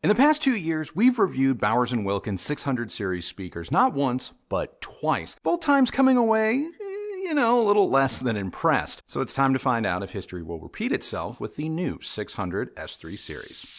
In the past 2 years, we've reviewed Bowers & Wilkins 600 series speakers not once, but twice. Both times coming away, a little less than impressed. So it's time to find out if history will repeat itself with the new 600 S3 series.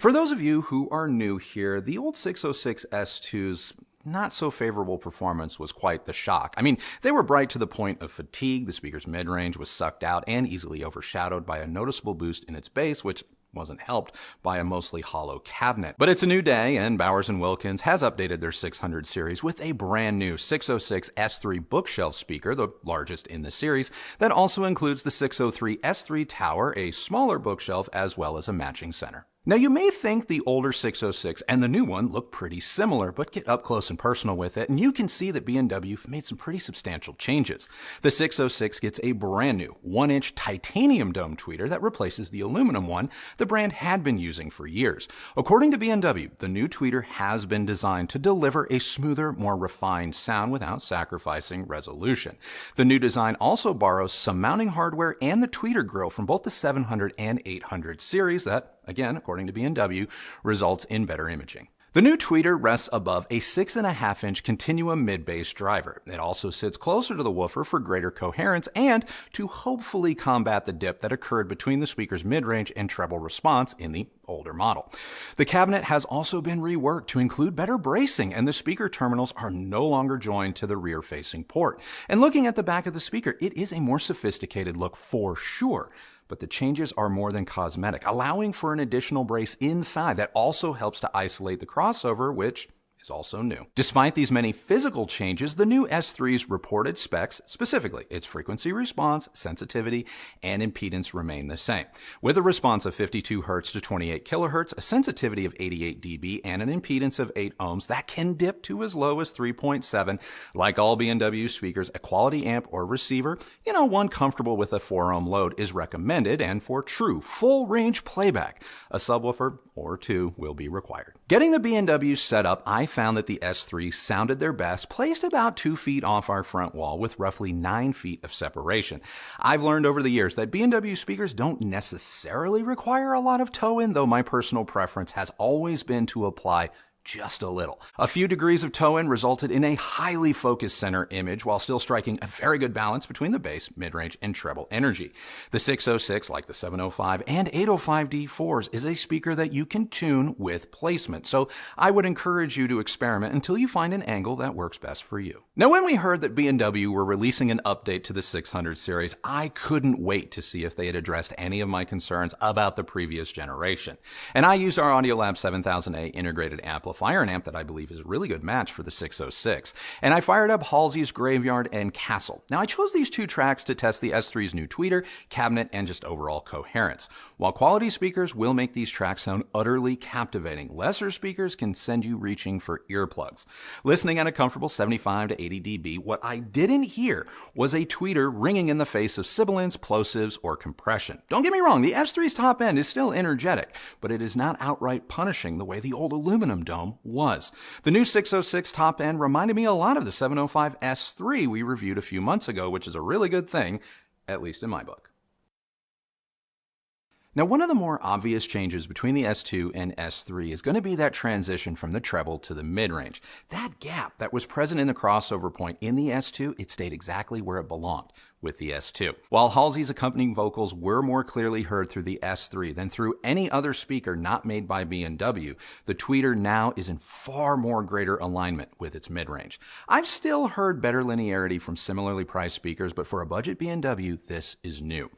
For those of you who are new here, the old 606 S2's not so favorable performance was quite the shock. I mean, they were bright to the point of fatigue, the speaker's mid-range was sucked out and easily overshadowed by a noticeable boost in its bass, which wasn't helped by a mostly hollow cabinet. But it's a new day, and Bowers & Wilkins has updated their 600 series with a brand new 606 S3 bookshelf speaker, the largest in the series, that also includes the 603 S3 tower, a smaller bookshelf, as well as a matching center. Now, you may think the older 606 and the new one look pretty similar, but get up close and personal with it, and you can see that B&W made some pretty substantial changes. The 606 gets a brand new 1-inch titanium dome tweeter that replaces the aluminum one the brand had been using for years. According to B&W, the new tweeter has been designed to deliver a smoother, more refined sound without sacrificing resolution. The new design also borrows some mounting hardware and the tweeter grill from both the 700 and 800 series that, again, according to B&W, results in better imaging. The new tweeter rests above a 6.5-inch continuum mid-bass driver. It also sits closer to the woofer for greater coherence and to hopefully combat the dip that occurred between the speaker's mid-range and treble response in the older model. The cabinet has also been reworked to include better bracing, and the speaker terminals are no longer joined to the rear-facing port. And looking at the back of the speaker, it is a more sophisticated look for sure. But the changes are more than cosmetic, allowing for an additional brace inside that also helps to isolate the crossover, which is also new. Despite these many physical changes, the new S3's reported specs, specifically its frequency response, sensitivity, and impedance remain the same. With a response of 52 Hz to 28 kHz, a sensitivity of 88 dB, and an impedance of 8 ohms that can dip to as low as 3.7. Like all B&W speakers, a quality amp or receiver, one comfortable with a 4 ohm load is recommended, and for true full range playback, a subwoofer or two will be required. Getting the B&W set up, I found that the S3 sounded their best, placed about 2 feet off our front wall with roughly 9 feet of separation. I've learned over the years that B&W speakers don't necessarily require a lot of toe-in, though my personal preference has always been to apply just a little. A few degrees of toe-in resulted in a highly focused center image while still striking a very good balance between the bass, mid-range, and treble energy. The 606, like the 705 and 805 D4s, is a speaker that you can tune with placement, so I would encourage you to experiment until you find an angle that works best for you. Now, when we heard that B&W were releasing an update to the 600 series, I couldn't wait to see if they had addressed any of my concerns about the previous generation. And I used our Audiolab 7000A integrated amplifier, an amp that I believe is a really good match for the 606. And I fired up Halsey's Graveyard and Castle. Now, I chose these two tracks to test the S3's new tweeter, cabinet, and just overall coherence. While quality speakers will make these tracks sound utterly captivating, lesser speakers can send you reaching for earplugs. Listening at a comfortable 75 to 80 dB, what I didn't hear was a tweeter ringing in the face of sibilants, plosives, or compression. Don't get me wrong, the S3's top end is still energetic, but it is not outright punishing the way the old aluminum dome was. The new 606 top end reminded me a lot of the 705 S3 we reviewed a few months ago, which is a really good thing, at least in my book. Now, one of the more obvious changes between the S2 and S3 is going to be that transition from the treble to the mid-range. That gap that was present in the crossover point in the S2, it stayed exactly where it belonged, with the S2. While Halsey's accompanying vocals were more clearly heard through the S3 than through any other speaker not made by B&W, the tweeter now is in far more greater alignment with its mid-range. I've still heard better linearity from similarly priced speakers, but for a budget B&W, this is new.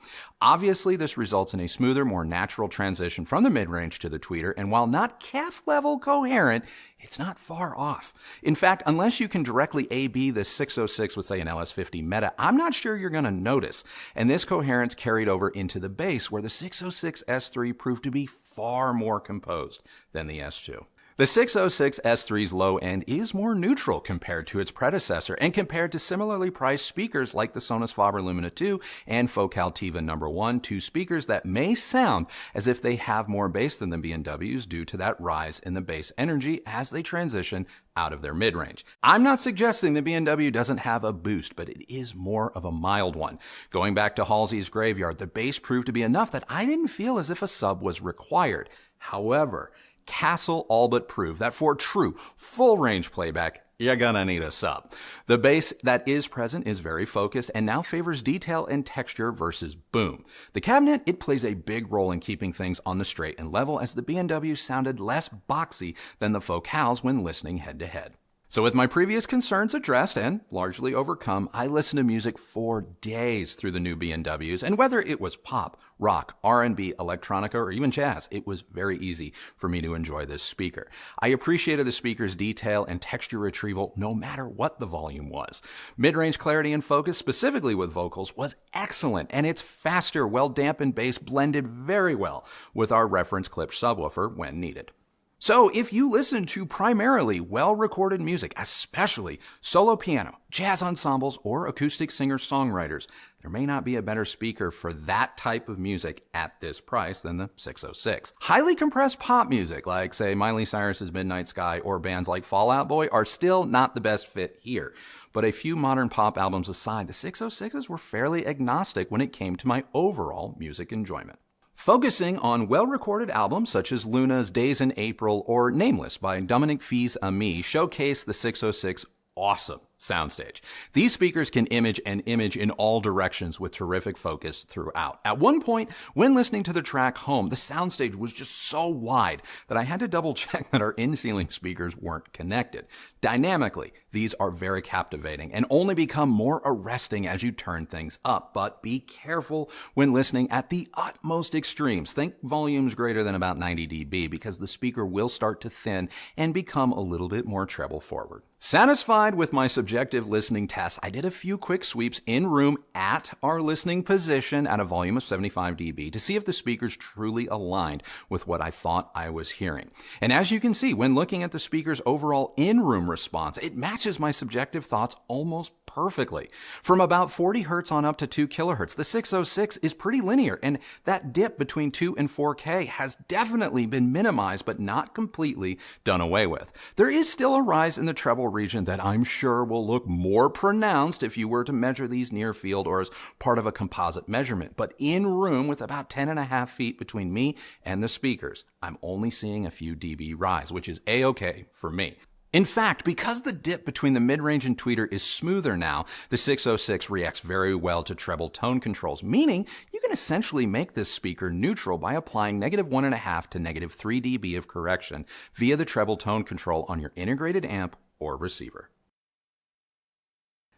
Obviously, this results in a smoother, more natural transition from the mid-range to the tweeter, and while not calf-level coherent, it's not far off. In fact, unless you can directly A-B the 606 with, say, an LS50 Meta, I'm not sure you're going to notice. And this coherence carried over into the bass, where the 606 S3 proved to be far more composed than the S2. The 606 S3's low end is more neutral compared to its predecessor and compared to similarly priced speakers like the SONUS FABER Lumina 2 and Focal THEVA No. 1, two speakers that may sound as if they have more bass than the B&Ws due to that rise in the bass energy as they transition out of their mid-range. I'm not suggesting the B&W doesn't have a boost, but it is more of a mild one. Going back to Halsey's Graveyard, the bass proved to be enough that I didn't feel as if a sub was required. However, Castle all but proved that for true, full-range playback, you're gonna need a sub. The bass that is present is very focused and now favors detail and texture versus boom. The cabinet, it plays a big role in keeping things on the straight and level as the B&W sounded less boxy than the Focals when listening head-to-head. So with my previous concerns addressed and largely overcome, I listened to music for days through the new B&Ws, and whether it was pop, rock, R&B, electronica, or even jazz, it was very easy for me to enjoy this speaker. I appreciated the speaker's detail and texture retrieval no matter what the volume was. Mid-range clarity and focus, specifically with vocals, was excellent, and its faster, well-dampened bass blended very well with our reference clip subwoofer when needed. So if you listen to primarily well-recorded music, especially solo piano, jazz ensembles, or acoustic singer-songwriters, there may not be a better speaker for that type of music at this price than the 606. Highly compressed pop music, like say Miley Cyrus's Midnight Sky or bands like Fall Out Boy, are still not the best fit here. But a few modern pop albums aside, the 606s were fairly agnostic when it came to my overall music enjoyment. Focusing on well-recorded albums such as Luna's Days in April or Nameless by Dominique Fils-Aimé showcase the 606 awesome soundstage. These speakers can image in all directions with terrific focus throughout. At one point, when listening to the track Home, the soundstage was just so wide that I had to double check that our in-ceiling speakers weren't connected. Dynamically, these are very captivating and only become more arresting as you turn things up, but be careful when listening at the utmost extremes. Think volumes greater than about 90 dB because the speaker will start to thin and become a little bit more treble forward. Satisfied with my subjective listening tests, I did a few quick sweeps in room at our listening position at a volume of 75 dB to see if the speakers truly aligned with what I thought I was hearing. And as you can see, when looking at the speaker's overall in-room response, it matches my subjective thoughts almost perfectly. From about 40 Hertz on up to 2 kilohertz, the 606 is pretty linear, and that dip between 2 and 4K has definitely been minimized but not completely done away with. There is still a rise in the treble region that I'm sure will look more pronounced if you were to measure these near field or as part of a composite measurement, but in room with about 10.5 feet between me and the speakers, I'm only seeing a few dB rise, which is A-okay for me. In fact, because the dip between the mid-range and tweeter is smoother now, the 606 reacts very well to treble tone controls, meaning you can essentially make this speaker neutral by applying -1.5 to -3 dB of correction via the treble tone control on your integrated amp or receiver.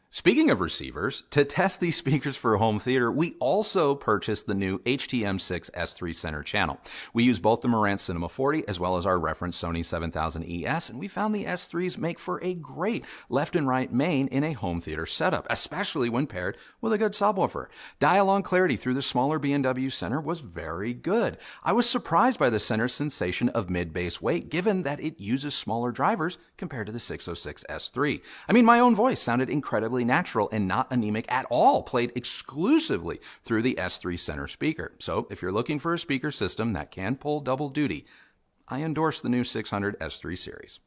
Speaking of receivers, to test these speakers for home theater, we also purchased the new HTM6 S3 center channel. We use both the Marantz Cinema 40 as well as our reference Sony 7000 ES, and we found the S3s make for a great left and right main in a home theater setup, especially when paired with a good subwoofer. Dialogue clarity through the smaller B&W center was very good. I was surprised by the center's sensation of mid-bass weight, given that it uses smaller drivers compared to the 606 S3. I mean, my own voice sounded incredibly natural and not anemic at all, played exclusively through the S3 center speaker. So if you're looking for a speaker system that can pull double duty, I endorse the new 600 S3 series.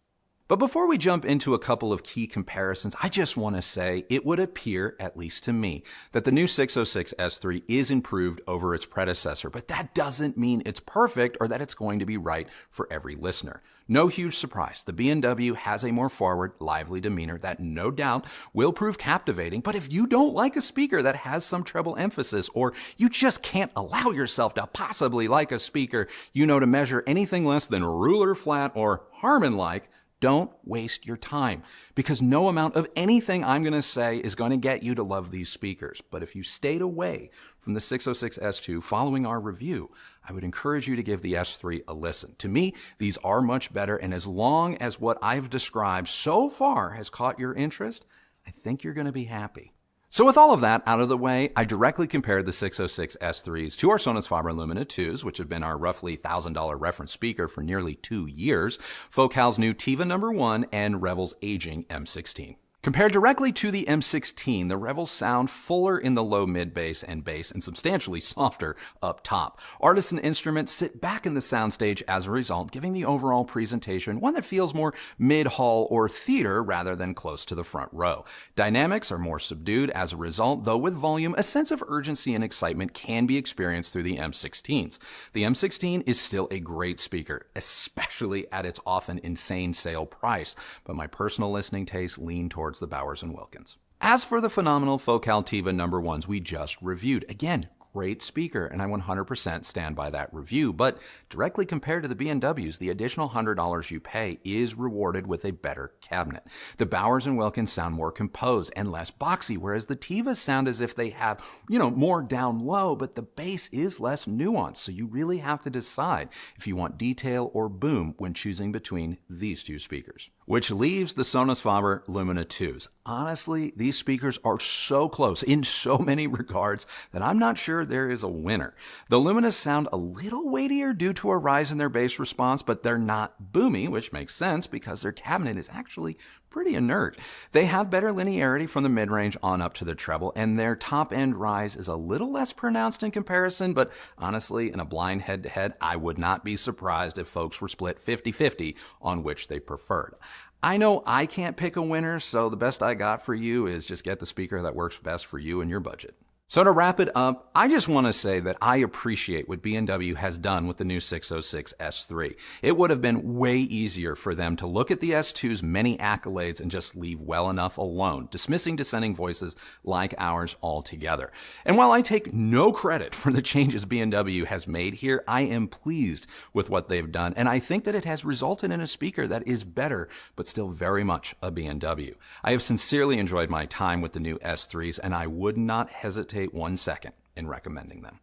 But before we jump into a couple of key comparisons, I just want to say it would appear, at least to me, that the new 606 S3 is improved over its predecessor, but that doesn't mean it's perfect or that it's going to be right for every listener. No huge surprise, the B&W has a more forward, lively demeanor that no doubt will prove captivating, but if you don't like a speaker that has some treble emphasis, or you just can't allow yourself to possibly like a speaker you know to measure anything less than ruler flat or Harman-like, don't waste your time, because no amount of anything I'm going to say is going to get you to love these speakers. But if you stayed away from the 606 S2 following our review, I would encourage you to give the S3 a listen. To me, these are much better, and as long as what I've described so far has caught your interest, I think you're going to be happy. So with all of that out of the way, I directly compared the 606 S3s to our SONUS FABER Lumina 2s, which have been our roughly $1,000 reference speaker for nearly 2 years, Focal's new THEVA #1, and REVEL's aging M16. Compared directly to the M16, the REVELs sound fuller in the low mid bass and bass and substantially softer up top. Artists and instruments sit back in the soundstage as a result, giving the overall presentation one that feels more mid-hall or theater rather than close to the front row. Dynamics are more subdued as a result, though with volume, a sense of urgency and excitement can be experienced through the M16s. The M16 is still a great speaker, especially at its often insane sale price, but my personal listening tastes lean towards the Bowers and Wilkins. As for the phenomenal Focal THEVA #1s we just reviewed, again, great speaker, and I 100% stand by that review, but directly compared to the B&Ws, the additional $100 you pay is rewarded with a better cabinet. The Bowers and Wilkins sound more composed and less boxy, whereas the THEVAs sound as if they have, more down low, but the bass is less nuanced, so you really have to decide if you want detail or boom when choosing between these two speakers. Which leaves the SONUS FABER Lumina 2s. Honestly, these speakers are so close in so many regards that I'm not sure there is a winner. The Luminas sound a little weightier due to a rise in their bass response, but they're not boomy, which makes sense because their cabinet is actually pretty inert. They have better linearity from the mid-range on up to the treble, and their top-end rise is a little less pronounced in comparison, but honestly, in a blind head-to-head, I would not be surprised if folks were split 50-50 on which they preferred. I know I can't pick a winner, so the best I got for you is just get the speaker that works best for you and your budget. So to wrap it up, I just want to say that I appreciate what B&W has done with the new 606 S3. It would have been way easier for them to look at the S2's many accolades and just leave well enough alone, dismissing dissenting voices like ours altogether. And while I take no credit for the changes B&W has made here, I am pleased with what they've done, and I think that it has resulted in a speaker that is better, but still very much a B&W. I have sincerely enjoyed my time with the new S3s, and I would not hesitate 1 second in recommending them.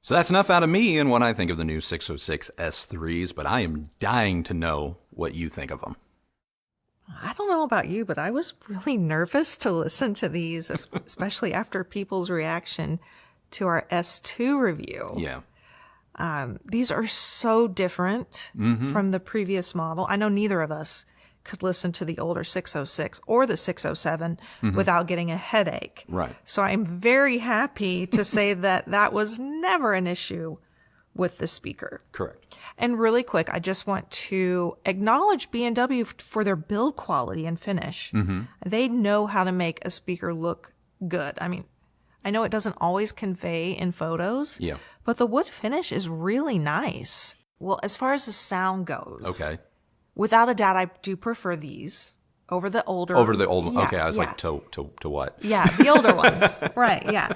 So that's enough out of me and what I think of the new 606 S3s, but I am dying to know what you think of them. I don't know about you, but I was really nervous to listen to these, especially after people's reaction to our S2 review. Yeah. These are so different from the previous model. I know neither of us could listen to the older 606 or the 607 without getting a headache. Right. So I'm very happy to say that that was never an issue with the speaker. Correct. And really quick, I just want to acknowledge B&W for their build quality and finish. They know how to make a speaker look good. I mean, I know it doesn't always convey in photos, but the wood finish is really nice. Well, as far as the sound goes, without a doubt, I do prefer these over the older. Over the old one. Okay, I was like, to what? Yeah, the older ones. Right, yeah.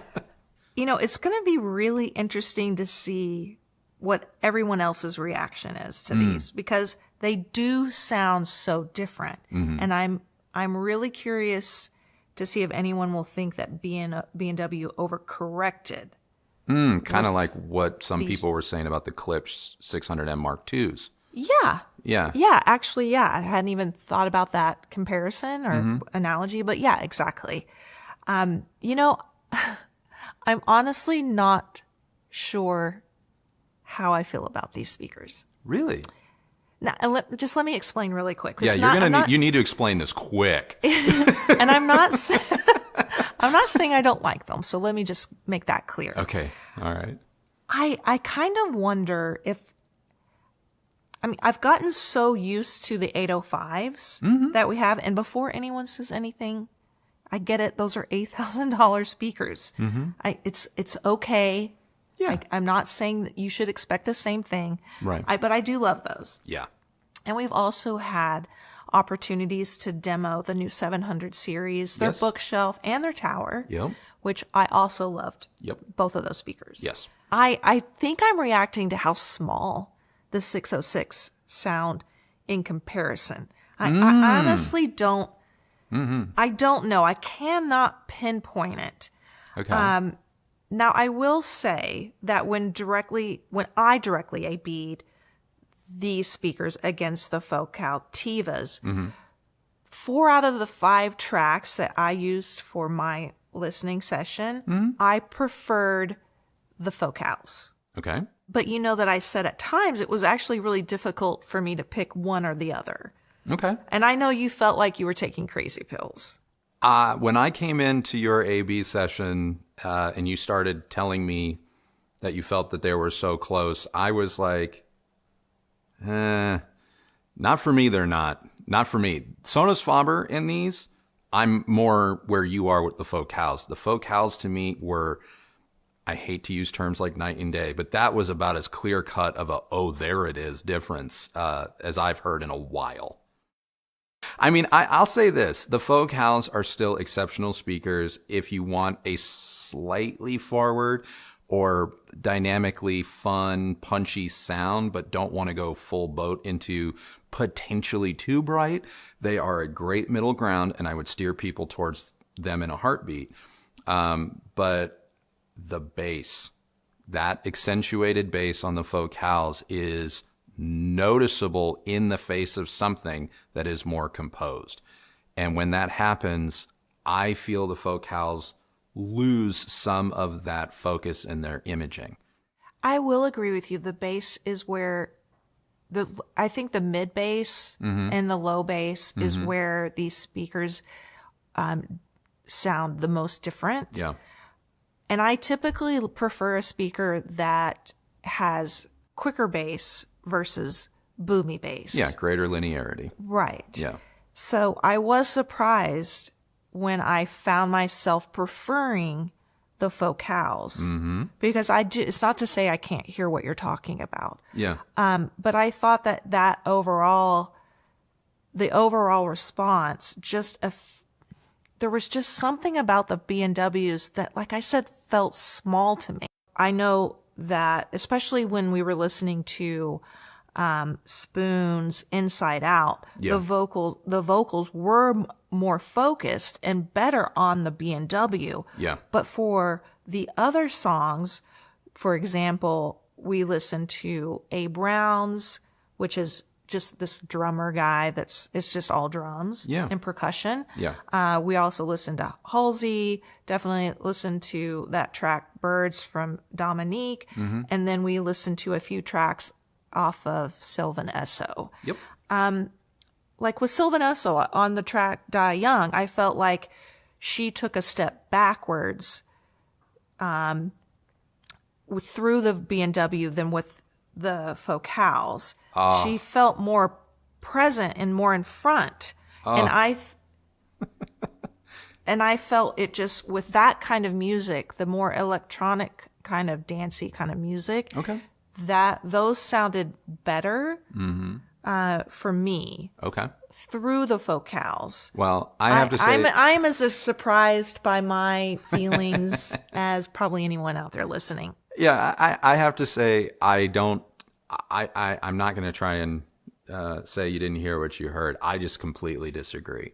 It's going to be really interesting to see what everyone else's reaction is to these, because they do sound so different. And I'm really curious to see if anyone will think that B&W overcorrected. Kind of like what some people were saying about the Klipsch 600M Mark IIs. Yeah, actually, I hadn't even thought about that comparison or analogy, but yeah, exactly. I'm honestly not sure how I feel about these speakers. Really? Now, and let me explain really quick. Yeah, you need to explain this quick. And I'm not saying I don't like them, so let me just make that clear. Okay, all right. I kind of wonder if, I've gotten so used to the 805s that we have, and before anyone says anything, I get it. Those are $8,000 speakers. It's okay. Yeah. I'm not saying that you should expect the same thing. Right. But I do love those. Yeah. And we've also had opportunities to demo the new 700 series, their bookshelf, and their tower, which I also loved. Both of those speakers. Yes. I think I'm reacting to how small the 606 sound in comparison. I honestly don't. I don't know. I cannot pinpoint it. Okay. Now I will say that when I directly A/B'd these speakers against the Focal THEVAs, 4 out of the 5 tracks that I used for my listening session, I preferred the focals. Okay. But you know that I said at times it was actually really difficult for me to pick one or the other. Okay. And I know you felt like you were taking crazy pills. When I came into your A/B session and you started telling me that you felt that they were so close, I was like, not for me, they're not. Not for me. SONUS FABER in these, I'm more where you are with the focals. The focals to me were, I hate to use terms like night and day, but that was about as clear cut of a, oh, there it is difference as I've heard in a while. I mean, I'll say this. The focals are still exceptional speakers if you want a slightly forward or dynamically fun, punchy sound, but don't want to go full boat into potentially too bright. They are a great middle ground, and I would steer people towards them in a heartbeat. But the bass, that accentuated bass on the focals is noticeable in the face of something that is more composed. And when that happens, I feel the focals lose some of that focus in their imaging. I will agree with you. The bass is where I think the mid bass and the low bass is where these speakers sound the most different. Yeah. And I typically prefer a speaker that has quicker bass versus boomy bass. Yeah, greater linearity. Right. Yeah. So I was surprised when I found myself preferring the focals because it's not to say I can't hear what you're talking about. Yeah. But I thought that the overall response there was just something about the B&Ws that, like I said, felt small to me. I know that, especially when we were listening to Spoon's Inside Out, the vocals were more focused and better on the B&W. Yeah. But for the other songs, for example, we listened to A. Brown's, which is just this drummer guy it's just all drums and percussion. Yeah. We also listened to Halsey, definitely listened to that track Birds from Dominique. And then we listened to a few tracks off of Sylvan Esso. Yep. Like with Sylvan Esso on the track Die Young, I felt like she took a step backwards through the B&W than with the focals. She felt more present and more in front. And I felt it just with that kind of music, the more electronic kind of dancey kind of music. Okay. That those sounded better for me. Okay. Through the focals. Well, I have to say, I'm as surprised by my feelings as probably anyone out there listening. yeah, I have to say, I'm not going to try and say you didn't hear what you heard. I just completely disagree.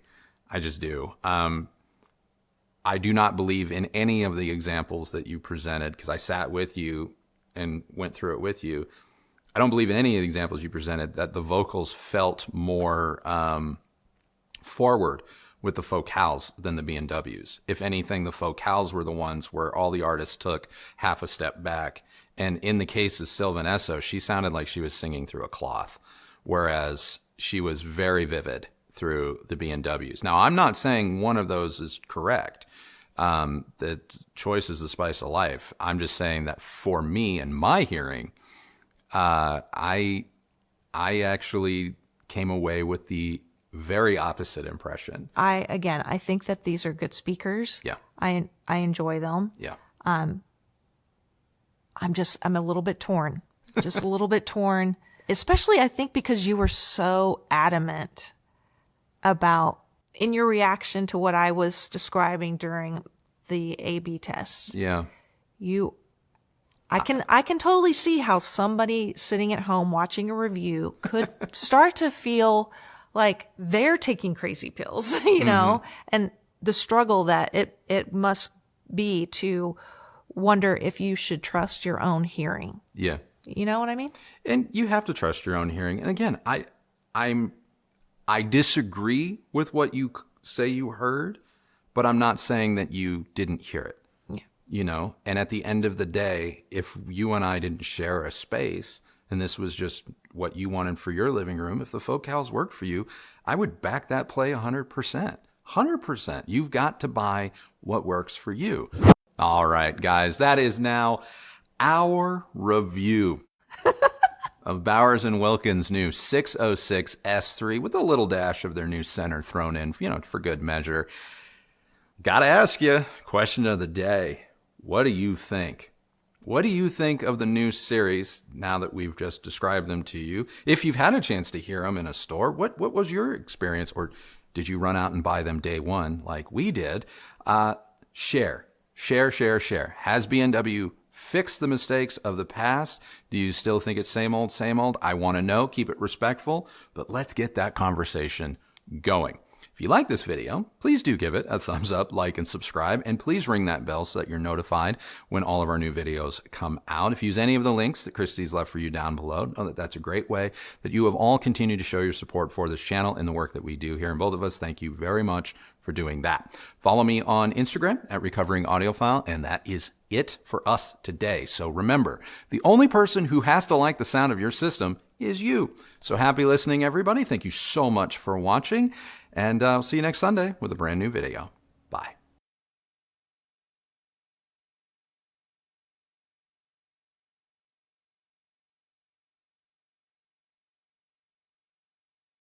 I just do. I do not believe in any of the examples that you presented because I sat with you and went through it with you. I don't believe in any of the examples you presented that the vocals felt more forward with the focals than the B&Ws. If anything, the focals were the ones where all the artists took half a step back. And in the case of Sylvan Esso, she sounded like she was singing through a cloth, whereas she was very vivid through the B&Ws. Now, I'm not saying one of those is correct. The choice is the spice of life. I'm just saying that for me and my hearing, I actually came away with the very opposite impression. I think that these are good speakers. Yeah. I enjoy them. Yeah. I'm a little bit torn. Just a little bit torn. Especially I think because you were so adamant about in your reaction to what I was describing during the A/B tests. Yeah. I can totally see how somebody sitting at home watching a review could start to feel like they're taking crazy pills, you know, and the struggle that it must be to wonder if you should trust your own hearing. Yeah. You know what I mean? And you have to trust your own hearing. And again, I disagree with what you say you heard, but I'm not saying that you didn't hear it. Yeah. You know, and at the end of the day, if you and I didn't share a space and this was just what you wanted for your living room, if the focals worked for you, I would back that play 100%. 100%. You've got to buy what works for you. All right, guys, that is now our review of Bowers & Wilkins' new 606 S3 with a little dash of their new center thrown in, you know, for good measure. Gotta ask you, question of the day, what do you think? What do you think of the new series now that we've just described them to you? If you've had a chance to hear them in a store, what was your experience? Or did you run out and buy them day one like we did? Share. Has B&W fixed the mistakes of the past? Do you still think it's same old, same old? I want to know. Keep it respectful, but let's get that conversation going. If you like this video, please do give it a thumbs up, like, and subscribe, and please ring that bell so that you're notified when all of our new videos come out. If you use any of the links that KRISTI'S left for you down below, know that that's a great way that you have all continued to show your support for this channel and the work that we do here. And both of us, thank you very much for doing that. Follow me on Instagram at Recovering Audiophile, and that is it for us today. So remember, the only person who has to like the sound of your system is you. So happy listening, everybody. Thank you so much for watching. And I'll see you next Sunday with a brand new video. Bye.